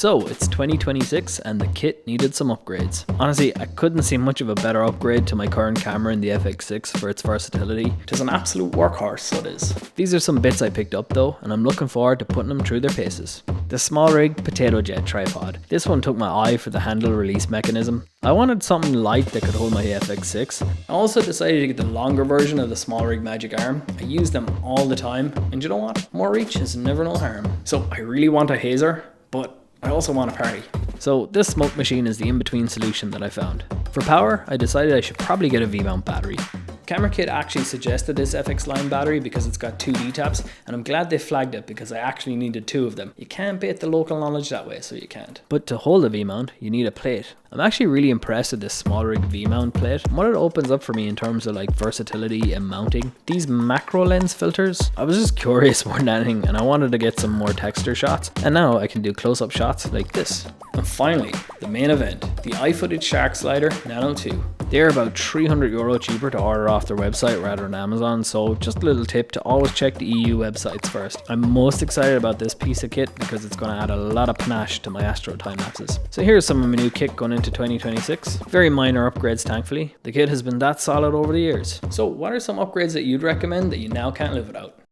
So it's 2026 and the kit needed some upgrades. Honestly, I couldn't see much of a better upgrade to my current camera in the FX6 for its versatility. It is an absolute workhorse, so it is. These are some bits I picked up though, and I'm looking forward to putting them through their paces. The SmallRig Potato Jet tripod. This one took my eye for the handle release mechanism. I wanted something light that could hold my FX6. I also decided to get the longer version of the SmallRig Magic Arm. I use them all the time, and you know what? More reach is never no harm. So I really want a hazer, but I also want a party. So this smoke machine is the in-between solution that I found. For power, I decided I should probably get a V-mount battery. Camera Kit actually suggested this FX Line battery because it's got 2 D-taps, and I'm glad they flagged it because I actually needed 2 of them. You can't bait the local knowledge that way, so you can't. But to hold a V-mount, you need a plate. I'm actually really impressed with this SmallRig V-mount plate and what it opens up for me in terms of like versatility and mounting. These macro lens filters, I was just curious more than anything, and I wanted to get some more texture shots, and now I can do close-up shots like this. And finally, the main event, the iFootage Shark Slider Nano 2. They're about €300 cheaper to order off their website rather than Amazon, so just a little tip to always check the EU websites first. I'm most excited about this piece of kit because it's going to add a lot of panache to my Astro time lapses. So here's some of my new kit going into 2026. Very minor upgrades thankfully. The kit has been that solid over the years. So what are some upgrades that you'd recommend that you now can't live without?